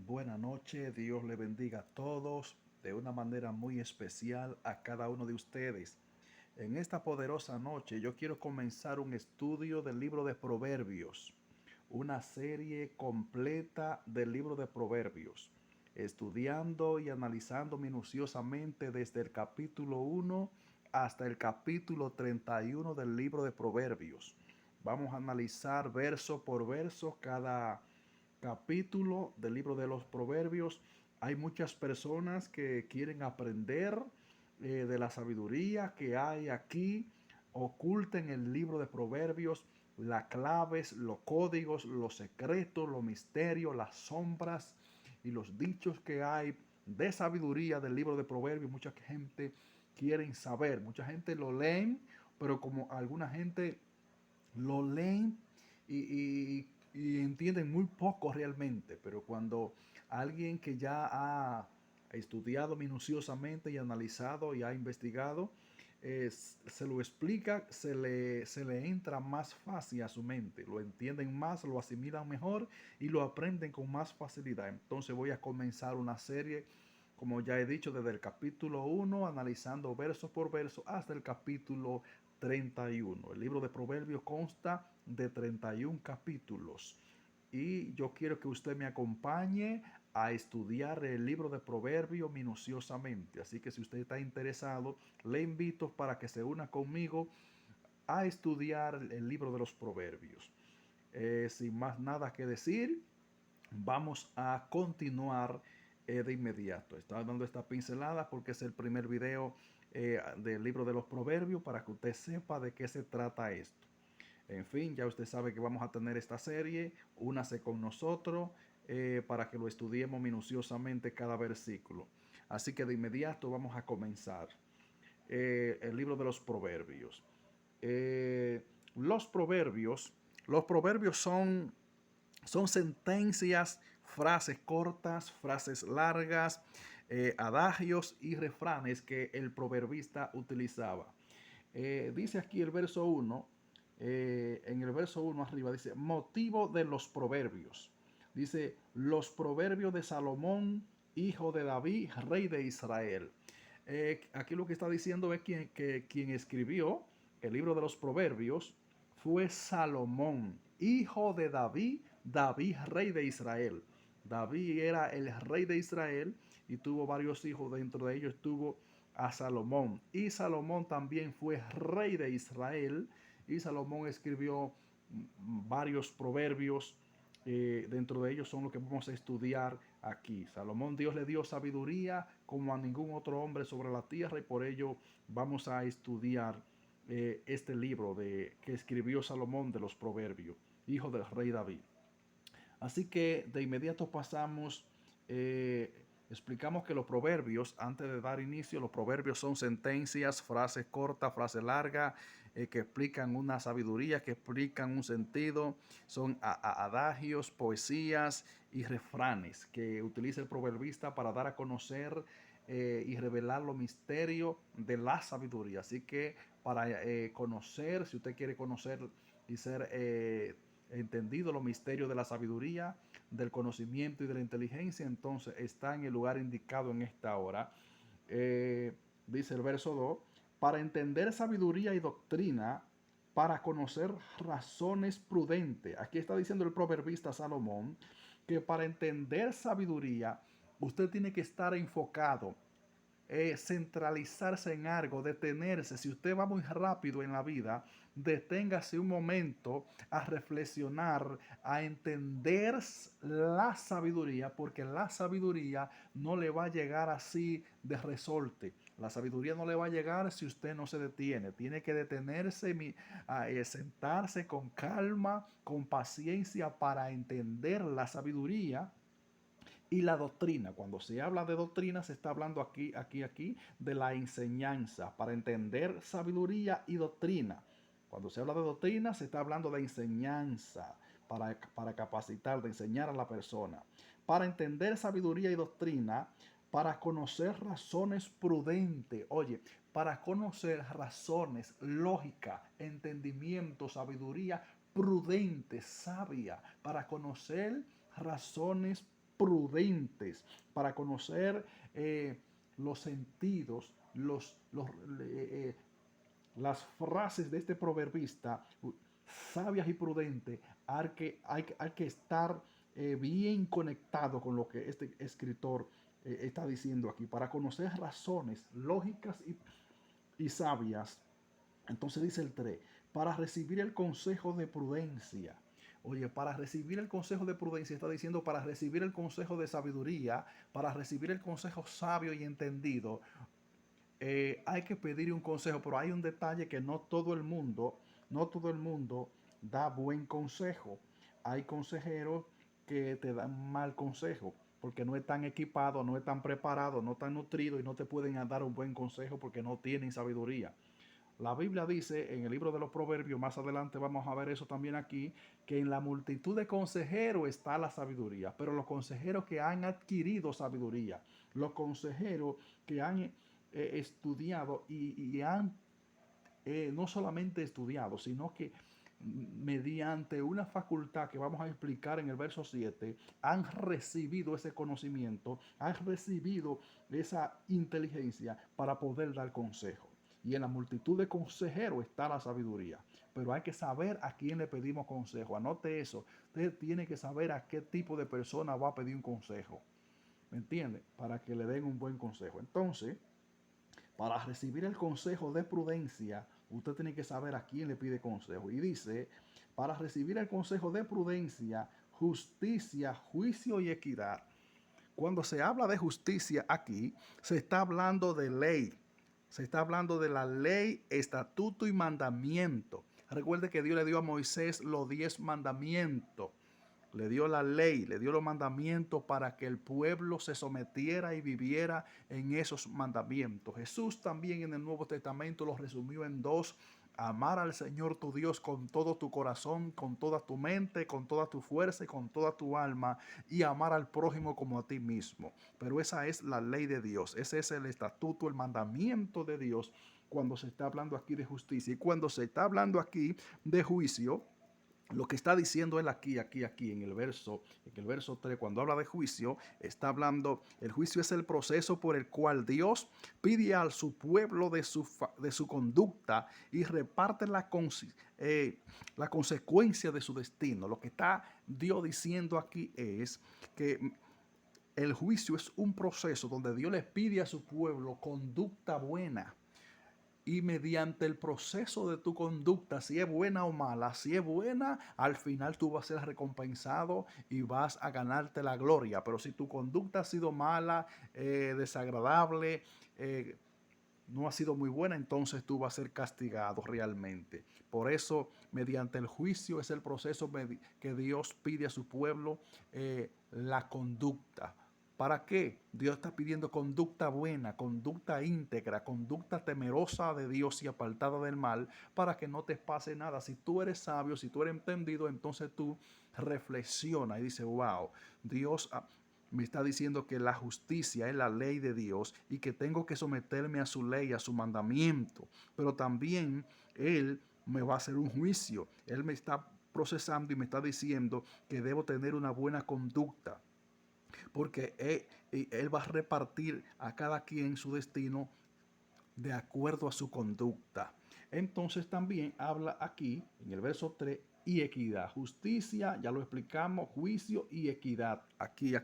Buenas noches, Dios le bendiga a todos de una manera muy especial a cada uno de ustedes. En esta poderosa noche yo quiero comenzar un estudio del libro de Proverbios, una serie completa del libro de Proverbios, estudiando y analizando minuciosamente desde el capítulo 1 hasta el capítulo 31 del libro de Proverbios. Vamos a analizar verso por verso cada capítulo del libro de los Proverbios. Hay muchas personas que quieren aprender de la sabiduría que hay aquí oculta en el libro de Proverbios, las claves, los códigos, los secretos, los misterios, las sombras y los dichos que hay de sabiduría del libro de Proverbios. Mucha gente quiere saber, mucha gente lo leen, pero como alguna gente lo leen y entienden muy poco realmente, pero cuando alguien que ya ha estudiado minuciosamente y analizado y ha investigado, se lo explica, se le entra más fácil a su mente, lo entienden más, lo asimilan mejor y lo aprenden con más facilidad. Entonces voy a comenzar una serie, como ya he dicho, desde el capítulo 1, analizando verso por verso, hasta el capítulo 31. El libro de Proverbios consta de 31 capítulos. Y yo quiero que usted me acompañe a estudiar el libro de Proverbios minuciosamente. Así que si usted está interesado, le invito para que se una conmigo a estudiar el libro de los Proverbios. Sin más nada que decir, vamos a continuar de inmediato. Estaba dando esta pincelada porque es el primer video del libro de los Proverbios para que usted sepa de qué se trata esto. En fin, ya usted sabe que vamos a tener esta serie, únase con nosotros para que lo estudiemos minuciosamente cada versículo. Así que de inmediato vamos a comenzar el libro de los Proverbios. Eh, los proverbios, los proverbios son sentencias, frases cortas, frases largas, adagios y refranes que el proverbista utilizaba. Dice aquí el verso 1, en el verso 1 arriba dice, motivo de los proverbios. Dice, los proverbios de Salomón, hijo de David, rey de Israel. Aquí lo que está diciendo es que quien escribió el libro de los proverbios fue Salomón, hijo de David, David rey de Israel. David era el rey de Israel y tuvo varios hijos, dentro de ellos tuvo a Salomón. Y Salomón también fue rey de Israel y Salomón escribió varios proverbios. Dentro de ellos son los que vamos a estudiar aquí. Salomón, Dios le dio sabiduría como a ningún otro hombre sobre la tierra y por ello vamos a estudiar este libro que escribió Salomón de los proverbios, hijo del rey David. Así que de inmediato pasamos, explicamos que los proverbios, antes de dar inicio, los proverbios son sentencias, frases cortas, frases largas, que explican una sabiduría, que explican un sentido, son adagios, poesías y refranes que utiliza el proverbista para dar a conocer y revelar los misterios de la sabiduría. Así que para conocer, si usted quiere conocer y ser entendido los misterios de la sabiduría, del conocimiento y de la inteligencia, entonces está en el lugar indicado en esta hora. Dice el verso 2, para entender sabiduría y doctrina, para conocer razones prudentes. Aquí está diciendo el proverbista Salomón que para entender sabiduría, usted tiene que estar enfocado, centralizarse en algo, detenerse. Si usted va muy rápido en la vida, deténgase un momento a reflexionar, a entender la sabiduría, porque la sabiduría no le va a llegar así de resorte. La sabiduría no le va a llegar si usted no se detiene. Tiene que detenerse, sentarse con calma, con paciencia para entender la sabiduría y la doctrina. Cuando se habla de doctrina, se está hablando aquí de la enseñanza, para entender sabiduría y doctrina. Cuando se habla de doctrina, se está hablando de enseñanza, para capacitar, de enseñar a la persona. Para entender sabiduría y doctrina, para conocer razones prudentes. Oye, para conocer razones, lógica, entendimiento, sabiduría prudente, sabia, para conocer razones prudentes, para conocer los sentidos, las frases de este proverbista, sabias y prudentes. Hay que estar bien conectado con lo que este escritor está diciendo aquí, para conocer razones lógicas y sabias. Entonces dice el 3, para recibir el consejo de prudencia. Oye, para recibir el consejo de prudencia está diciendo para recibir el consejo de sabiduría, para recibir el consejo sabio y entendido. Hay que pedir un consejo, pero hay un detalle que no todo el mundo da buen consejo. Hay consejeros que te dan mal consejo porque no están equipados, no están preparados, no están nutridos y no te pueden dar un buen consejo porque no tienen sabiduría. La Biblia dice en el libro de los Proverbios, más adelante vamos a ver eso también aquí, que en la multitud de consejeros está la sabiduría, pero los consejeros que han adquirido sabiduría, los consejeros que han estudiado y han no solamente estudiado, sino que mediante una facultad que vamos a explicar en el verso 7, han recibido ese conocimiento, han recibido esa inteligencia para poder dar consejo. Y en la multitud de consejeros está la sabiduría. Pero hay que saber a quién le pedimos consejo. Anote eso. Usted tiene que saber a qué tipo de persona va a pedir un consejo. ¿Me entiende? Para que le den un buen consejo. Entonces, para recibir el consejo de prudencia, usted tiene que saber a quién le pide consejo. Y dice, para recibir el consejo de prudencia, justicia, juicio y equidad. Cuando se habla de justicia aquí, se está hablando de ley. Se está hablando de la ley, estatuto y mandamiento. Recuerde que Dios le dio a Moisés los 10 mandamientos. Le dio la ley, le dio los mandamientos para que el pueblo se sometiera y viviera en esos mandamientos. Jesús también en el Nuevo Testamento los resumió en dos: amar al Señor tu Dios con todo tu corazón, con toda tu mente, con toda tu fuerza y con toda tu alma, y amar al prójimo como a ti mismo. Pero esa es la ley de Dios, ese es el estatuto, el mandamiento de Dios cuando se está hablando aquí de justicia. Y cuando se está hablando aquí de juicio, lo que está diciendo él aquí, en el verso 3, cuando habla de juicio, está hablando, el juicio es el proceso por el cual Dios pide a su pueblo de su conducta y reparte la consecuencia de su destino. Lo que está Dios diciendo aquí es que el juicio es un proceso donde Dios le pide a su pueblo conducta buena. Y mediante el proceso de tu conducta, si es buena o mala, si es buena, al final tú vas a ser recompensado y vas a ganarte la gloria. Pero si tu conducta ha sido mala, desagradable, no ha sido muy buena, entonces tú vas a ser castigado realmente. Por eso, mediante el juicio es el proceso que Dios pide a su pueblo, la conducta. ¿Para qué? Dios está pidiendo conducta buena, conducta íntegra, conducta temerosa de Dios y apartada del mal, para que no te pase nada. Si tú eres sabio, si tú eres entendido, entonces tú reflexiona y dices, wow, Dios me está diciendo que la justicia es la ley de Dios y que tengo que someterme a su ley, a su mandamiento. Pero también Él me va a hacer un juicio. Él me está procesando y me está diciendo que debo tener una buena conducta, porque él va a repartir a cada quien su destino de acuerdo a su conducta. Entonces también habla aquí en el verso 3 y equidad, justicia, ya lo explicamos, juicio y equidad, aquí.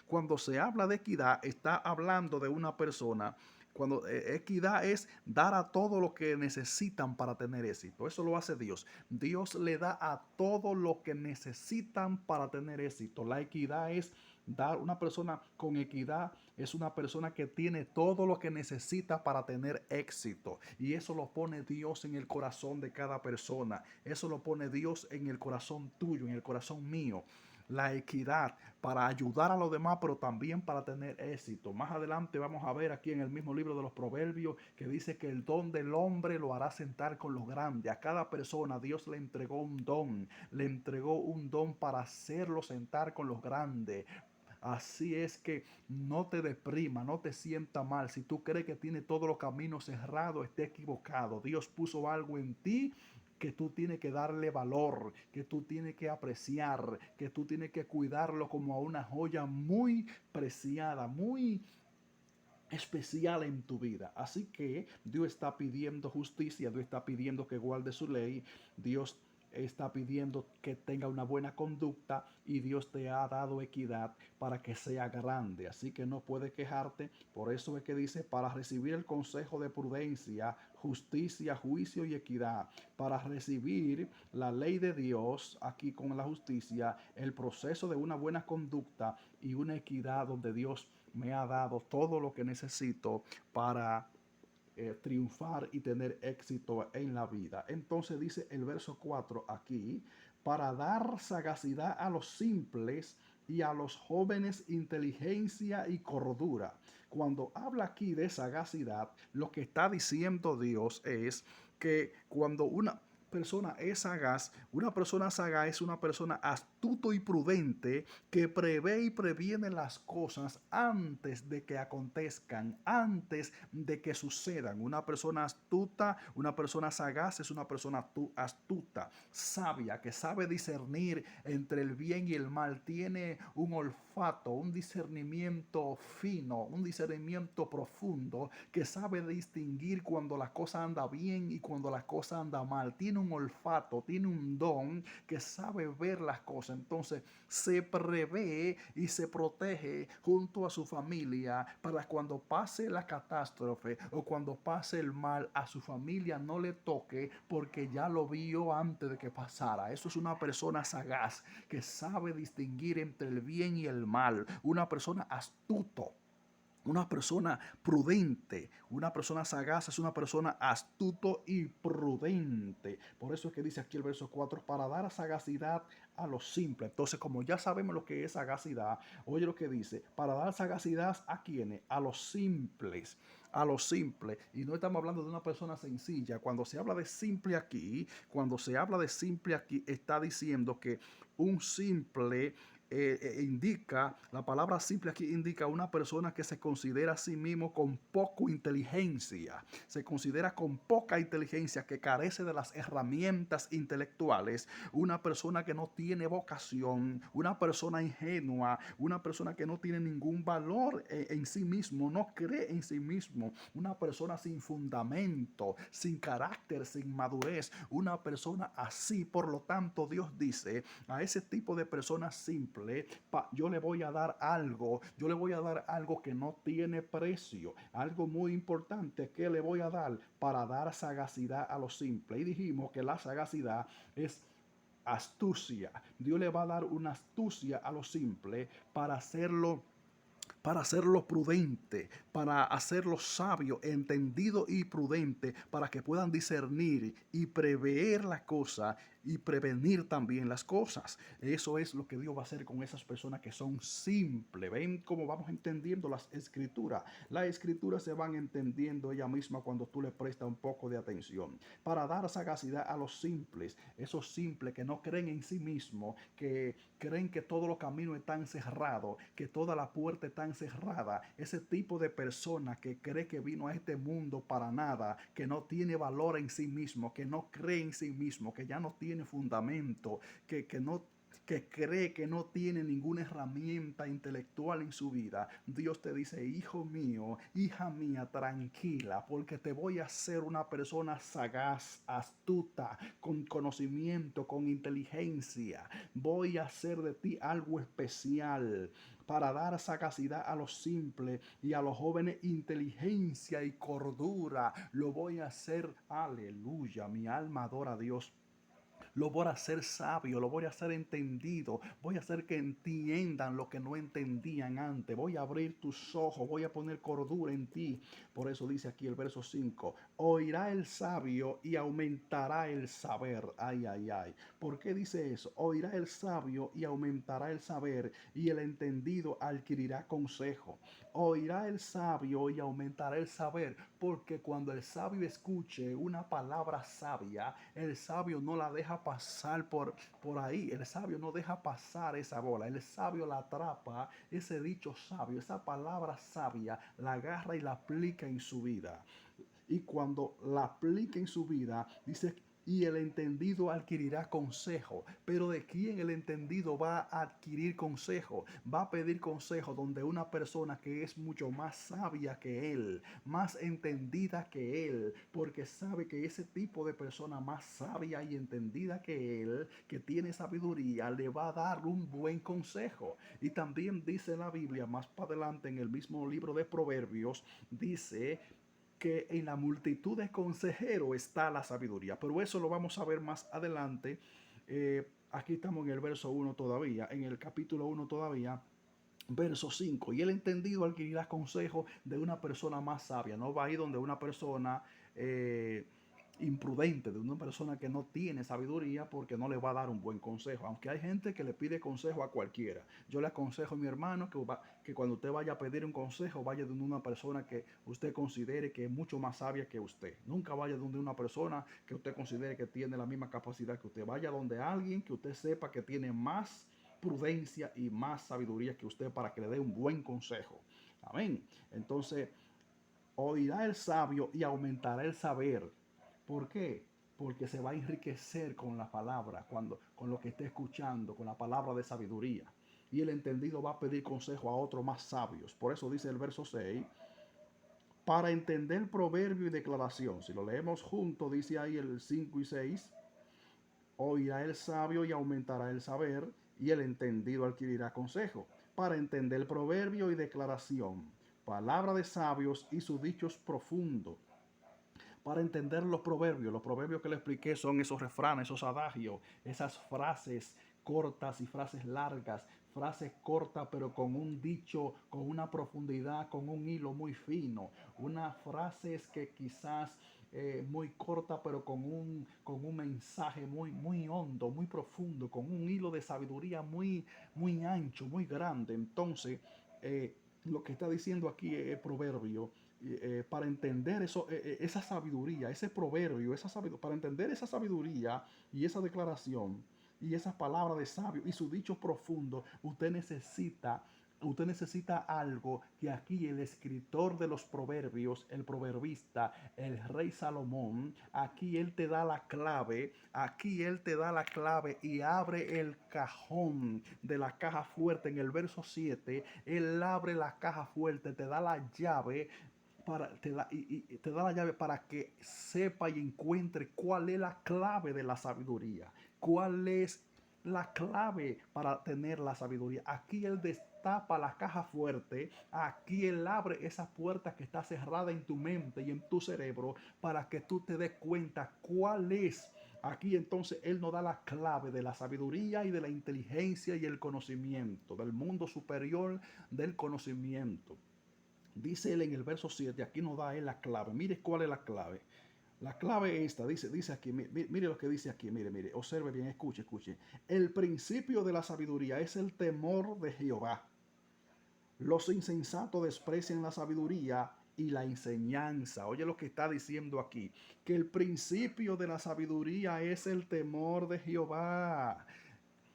Cuando se habla de equidad, está hablando de una persona. Cuando equidad es dar a todo lo que necesitan para tener éxito. Eso lo hace Dios. Dios le da a todo lo que necesitan para tener éxito. La equidad es dar. Una persona con equidad es una persona que tiene todo lo que necesita para tener éxito. Y eso lo pone Dios en el corazón de cada persona. Eso lo pone Dios en el corazón tuyo, en el corazón mío. La equidad para ayudar a los demás, pero también para tener éxito. Más adelante vamos a ver aquí en el mismo libro de los Proverbios que dice que el don del hombre lo hará sentar con los grandes. A cada persona Dios le entregó un don para hacerlo sentar con los grandes. Así es que no te deprima, no te sienta mal. Si tú crees que tiene todos los caminos cerrados, esté equivocado. Dios puso algo en ti que tú tienes que darle valor, que tú tienes que apreciar, que tú tienes que cuidarlo como a una joya muy preciada, muy especial en tu vida. Así que Dios está pidiendo justicia, Dios está pidiendo que guarde su ley, Dios está pidiendo que tenga una buena conducta y Dios te ha dado equidad para que sea grande. Así que no puedes quejarte. Por eso es que dice, para recibir el consejo de prudencia, justicia, juicio y equidad, para recibir la ley de Dios aquí con la justicia, el proceso de una buena conducta y una equidad donde Dios me ha dado todo lo que necesito para triunfar y tener éxito en la vida. Entonces dice el verso 4 aquí, para dar sagacidad a los simples y a los jóvenes inteligencia y cordura. Cuando habla aquí de sagacidad, lo que está diciendo Dios es que cuando una persona sagaz es una persona astuto y prudente que prevé y previene las cosas antes de que acontezcan, antes de que sucedan. Una persona astuta, una persona sagaz es una persona astuta, sabia, que sabe discernir entre el bien y el mal, tiene un olfato, un discernimiento fino, un discernimiento profundo, que sabe distinguir cuando la cosa anda bien y cuando la cosa anda mal, tiene un olfato, tiene un don que sabe ver las cosas. Entonces se prevé y se protege junto a su familia para cuando pase la catástrofe o cuando pase el mal, a su familia no le toque porque ya lo vio antes de que pasara. Eso es una persona sagaz que sabe distinguir entre el bien y el mal, una persona astuto. Una persona prudente, una persona sagaz es una persona astuto y prudente. Por eso es que dice aquí el verso 4, para dar sagacidad a los simples. Entonces, como ya sabemos lo que es sagacidad, oye lo que dice, para dar sagacidad a quienes, a los simples, a los simples. Y no estamos hablando de una persona sencilla. Cuando se habla de simple aquí, está diciendo que un simple indica, la palabra simple aquí indica una persona que se considera a sí mismo con poca inteligencia, se considera con poca inteligencia, que carece de las herramientas intelectuales, una persona que no tiene vocación, una persona ingenua, una persona que no tiene ningún valor en sí mismo, no cree en sí mismo, una persona sin fundamento, sin carácter, sin madurez, una persona así. Por lo tanto, Dios dice a ese tipo de personas simples, yo le voy a dar algo, yo le voy a dar algo que no tiene precio, algo muy importante que le voy a dar para dar sagacidad a los simples. Y dijimos que la sagacidad es astucia. Dios le va a dar una astucia a los simples para hacerlo prudente, para hacerlo sabio, entendido y prudente, para que puedan discernir y prever las cosas y prevenir también las cosas. Eso es lo que Dios va a hacer con esas personas que son simples. ¿Ven cómo vamos entendiendo las escrituras? Las escrituras se van entendiendo ella misma cuando tú le prestas un poco de atención. Para dar sagacidad a los simples, esos simples que no creen en sí mismos, que creen que todos los caminos están cerrados, que toda la puerta está encerrada. Ese tipo de persona que cree que vino a este mundo para nada, que no tiene valor en sí mismo, que no cree en sí mismo, que ya no tiene fundamento, que cree que no tiene ninguna herramienta intelectual en su vida. Dios te dice, hijo mío, hija mía, tranquila, porque te voy a hacer una persona sagaz, astuta, con conocimiento, con inteligencia. Voy a hacer de ti algo especial para dar sagacidad a los simples y a los jóvenes inteligencia y cordura. Lo voy a hacer, aleluya, mi alma adora a Dios. Lo voy a hacer sabio, lo voy a hacer entendido, voy a hacer que entiendan lo que no entendían antes, voy a abrir tus ojos, voy a poner cordura en ti. Por eso dice aquí el verso 5, oirá el sabio y aumentará el saber. Ay, ay, ay. ¿Por qué dice eso? Oirá el sabio y aumentará el saber, y el entendido adquirirá consejo. Oirá el sabio y aumentará el saber, porque cuando el sabio escuche una palabra sabia, el sabio no la deja pasar por ahí. El sabio no deja pasar esa bola. El sabio la atrapa, ese dicho sabio, esa palabra sabia, la agarra y la aplica en su vida. Y cuando la aplica en su vida, dice y el entendido adquirirá consejo. Pero ¿de quién el entendido va a adquirir consejo? Va a pedir consejo donde una persona que es mucho más sabia que él, más entendida que él, porque sabe que ese tipo de persona más sabia y entendida que él, que tiene sabiduría, le va a dar un buen consejo. Y también dice la Biblia, más para adelante en el mismo libro de Proverbios, dice que en la multitud de consejeros está la sabiduría. Pero eso lo vamos a ver más adelante. Aquí estamos en el verso 1 todavía, en el capítulo 1 todavía. Verso 5, y el entendido adquirirá consejo de una persona más sabia. No va a ir donde una persona imprudente, de una persona que no tiene sabiduría, porque no le va a dar un buen consejo. Aunque hay gente que le pide consejo a cualquiera. Yo le aconsejo a mi hermano que cuando usted vaya a pedir un consejo, vaya de una persona que usted considere que es mucho más sabia que usted. Nunca vaya donde una persona que usted considere que tiene la misma capacidad que usted. Vaya donde alguien que usted sepa que tiene más prudencia y más sabiduría que usted para que le dé un buen consejo. Amén. Entonces, oirá el sabio y aumentará el saber. ¿Por qué? Porque se va a enriquecer con la palabra, con lo que esté escuchando, con la palabra de sabiduría. Y el entendido va a pedir consejo a otros más sabios. Por eso dice el verso 6, para entender proverbio y declaración. Si lo leemos juntos, dice ahí el 5 y 6, oirá el sabio y aumentará el saber, y el entendido adquirirá consejo, para entender proverbio y declaración, palabra de sabios y sus dichos profundos. Para entender los proverbios que le expliqué son esos refranes, esos adagios, esas frases cortas y frases largas, frases cortas pero con un dicho, con una profundidad, con un hilo muy fino, unas frases que quizás muy corta pero con un mensaje muy hondo, muy profundo, con un hilo de sabiduría muy ancho, muy grande. Entonces, lo que está diciendo aquí el proverbio, para entender esa sabiduría, ese proverbio, para entender esa sabiduría y esa declaración y esas palabras de sabio y su dicho profundo, usted necesita algo que aquí el escritor de los proverbios, el proverbista, el rey Salomón, aquí él te da la clave y abre el cajón de la caja fuerte en el verso 7. Él abre la caja fuerte, te da la llave te da la llave para que sepa y encuentre cuál es la clave de la sabiduría, cuál es la clave para tener la sabiduría. Aquí él destapa la caja fuerte, aquí él abre esa puerta que está cerrada en tu mente y en tu cerebro para que tú te des cuenta cuál es. Aquí entonces Él nos da la clave de la sabiduría y de la inteligencia y el conocimiento, del mundo superior del conocimiento. Dice él en el verso 7, aquí nos da él la clave. Mire cuál es la clave. La clave esta, dice aquí, mire lo que dice aquí, mire, observe bien, escuche. El principio de la sabiduría es el temor de Jehová. Los insensatos desprecian la sabiduría y la enseñanza. Oye lo que está diciendo aquí, que el principio de la sabiduría es el temor de Jehová.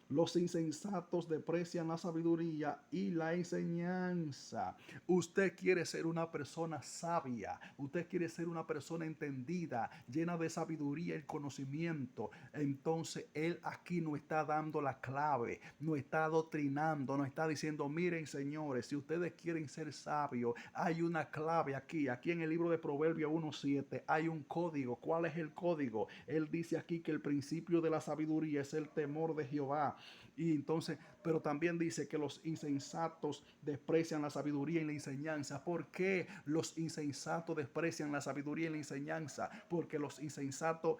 Los insensatos desprecian la sabiduría y la enseñanza. Usted quiere ser una persona sabia. Usted quiere ser una persona entendida, llena de sabiduría y conocimiento. Entonces Él aquí nos está dando la clave, nos está adoctrinando, nos está diciendo, miren señores, si ustedes quieren ser sabios, hay una clave aquí. Aquí en el libro de Proverbios 1:7 hay un código. ¿Cuál es el código? Él dice aquí que el principio de la sabiduría es el temor de Jehová. Y entonces, pero también dice que los insensatos desprecian la sabiduría y la enseñanza. ¿Por qué los insensatos desprecian la sabiduría y la enseñanza? Porque los insensatos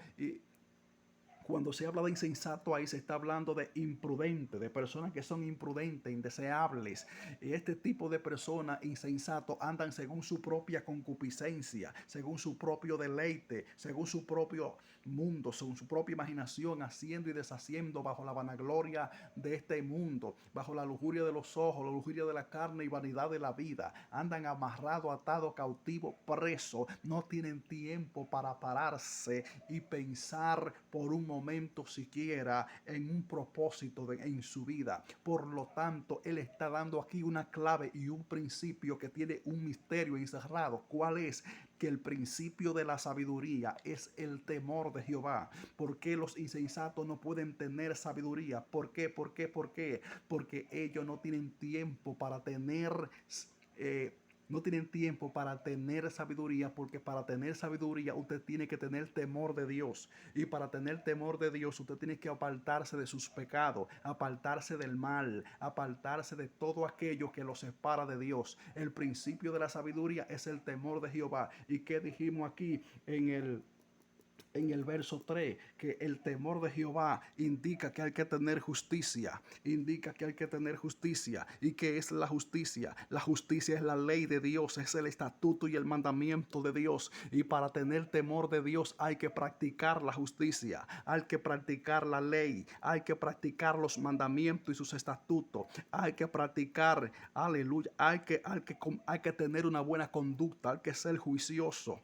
cuando se habla de insensato, ahí se está hablando de imprudente, de personas que son imprudentes, indeseables. Y este tipo de personas insensatos andan según su propia concupiscencia, según su propio deleite, según su propio mundo, según su propia imaginación, haciendo y deshaciendo bajo la vanagloria de este mundo, bajo la lujuria de los ojos, la lujuria de la carne y vanidad de la vida. Andan amarrados, atados, cautivos, presos. No tienen tiempo para pararse y pensar por un momento siquiera en un propósito en su vida. Por lo tanto, Él está dando aquí una clave y un principio que tiene un misterio encerrado. ¿Cuál es? Que el principio de la sabiduría es el temor de Jehová. ¿Por qué los insensatos no pueden tener sabiduría? ¿Por qué? ¿Por qué? ¿Por qué? Porque ellos no tienen tiempo para tener eh, no tienen tiempo para tener sabiduría, porque para tener sabiduría usted tiene que tener temor de Dios. Y para tener temor de Dios usted tiene que apartarse de sus pecados, apartarse del mal, apartarse de todo aquello que lo separa de Dios. El principio de la sabiduría es el temor de Jehová. ¿Y qué dijimos aquí en el verso 3? Que el temor de Jehová indica que hay que tener justicia, indica que hay que tener justicia. ¿Y qué es la justicia? La justicia es la ley de Dios, es el estatuto y el mandamiento de Dios. Y para tener temor de Dios hay que practicar la justicia, hay que practicar la ley, hay que practicar los mandamientos y sus estatutos, hay que practicar, aleluya, hay que tener una buena conducta, hay que ser juicioso,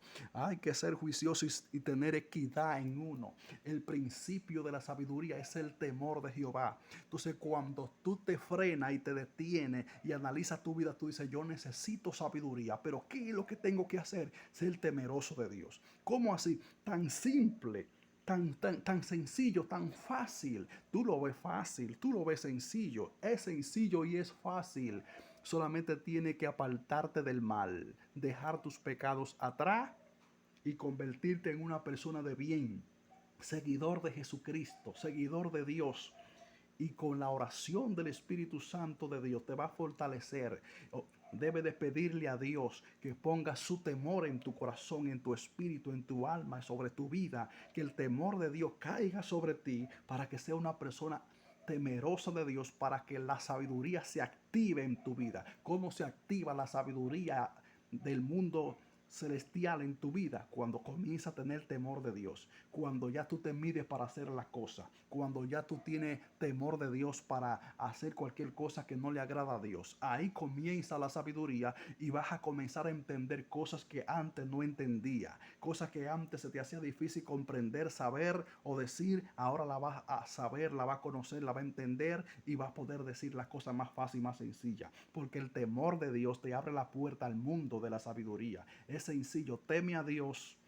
y tener equidad en uno. El principio de la sabiduría es el temor de Jehová. Entonces, cuando tú te frenas y te detienes y analizas tu vida, tú dices, yo necesito sabiduría, pero ¿qué es lo que tengo que hacer? Ser temeroso de Dios. ¿Cómo así? Tan simple. Tan sencillo, tan fácil. Tú lo ves fácil, tú lo ves sencillo. Es sencillo y es fácil. Solamente tienes que apartarte del mal, dejar tus pecados atrás y convertirte en una persona de bien, seguidor de Jesucristo, seguidor de Dios. Y con la oración del Espíritu Santo de Dios te va a fortalecer. Debe de pedirle a Dios que ponga su temor en tu corazón, en tu espíritu, en tu alma, sobre tu vida. Que el temor de Dios caiga sobre ti para que sea una persona temerosa de Dios, para que la sabiduría se active en tu vida. ¿Cómo se activa la sabiduría del mundo celestial en tu vida? Cuando comienza a tener temor de Dios, cuando ya tú te mides para hacer las cosas, cuando ya tú tienes temor de Dios para hacer cualquier cosa que no le agrada a Dios. Ahí comienza la sabiduría y vas a comenzar a entender cosas que antes no entendía, cosas que antes se te hacía difícil comprender, saber o decir. Ahora la vas a saber, la vas a conocer, la vas a entender y vas a poder decir las cosas más fácil y más sencilla, porque el temor de Dios te abre la puerta al mundo de la sabiduría. Es sencillo, teme a Dios,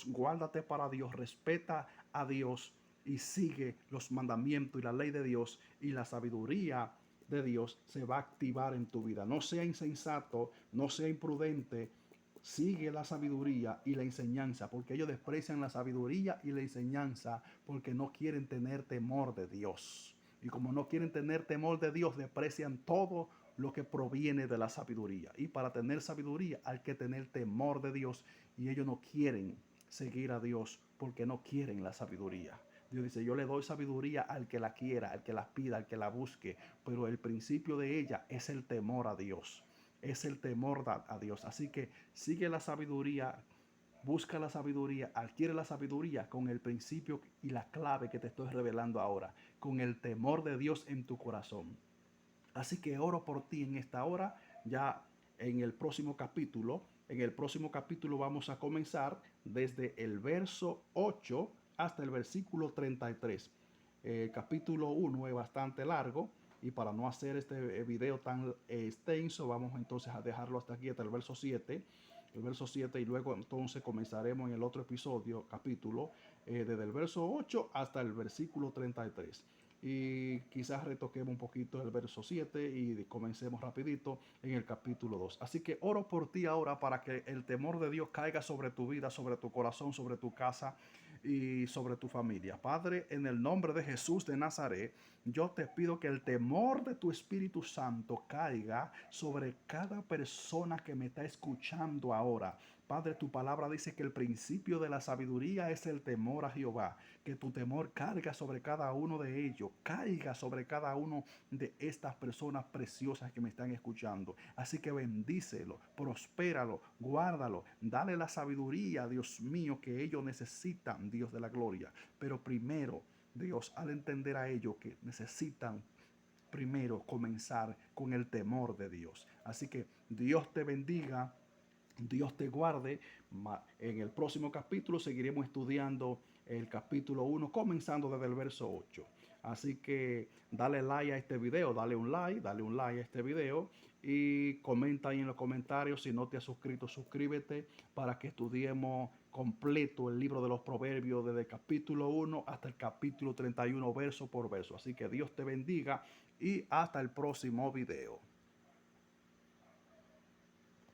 guárdate para Dios, respeta a Dios y sigue los mandamientos y la ley de Dios, y la sabiduría de Dios se va a activar en tu vida. No sea insensato, no sea imprudente, sigue la sabiduría y la enseñanza, porque ellos desprecian la sabiduría y la enseñanza porque no quieren tener temor de Dios. Y como no quieren tener temor de Dios, desprecian todo lo que proviene de la sabiduría. Y para tener sabiduría hay que tener temor de Dios, y ellos no quieren seguir a Dios porque no quieren la sabiduría. Dios dice, yo le doy sabiduría al que la quiera, al que la pida, al que la busque, pero el principio de ella es el temor a Dios, es el temor a Dios. Así que sigue la sabiduría, busca la sabiduría, adquiere la sabiduría con el principio y la clave que te estoy revelando ahora, con el temor de Dios en tu corazón. Así que oro por ti en esta hora. Ya en el próximo capítulo vamos a comenzar desde el verso 8 hasta el versículo 33. El capítulo 1 es bastante largo, y para no hacer este video tan extenso, vamos entonces a dejarlo hasta aquí, hasta el verso 7, y luego entonces comenzaremos en el otro episodio, capítulo, desde el verso 8 hasta el versículo 33. Y quizás retoquemos un poquito el verso 7 y comencemos rapidito en el capítulo 2. Así que oro por ti ahora para que el temor de Dios caiga sobre tu vida, sobre tu corazón, sobre tu casa y sobre tu familia. Padre, en el nombre de Jesús de Nazaret, yo te pido que el temor de tu Espíritu Santo caiga sobre cada persona que me está escuchando ahora. Padre, tu palabra dice que el principio de la sabiduría es el temor a Jehová. Que tu temor caiga sobre cada uno de ellos, caiga sobre cada uno de estas personas preciosas que me están escuchando. Así que bendícelo, prospéralo, guárdalo, dale la sabiduría, Dios mío, que ellos necesitan, Dios de la gloria. Pero primero, Dios, al entender a ellos que necesitan primero comenzar con el temor de Dios. Así que Dios te bendiga, Dios te guarde. En el próximo capítulo seguiremos estudiando el capítulo 1, comenzando desde el verso 8. Así que dale like a este video, dale un like a este video y comenta ahí en los comentarios. Si no te has suscrito, suscríbete para que estudiemos completo el libro de los Proverbios desde el capítulo 1 hasta el capítulo 31 verso por verso. Así que Dios te bendiga y hasta el próximo video.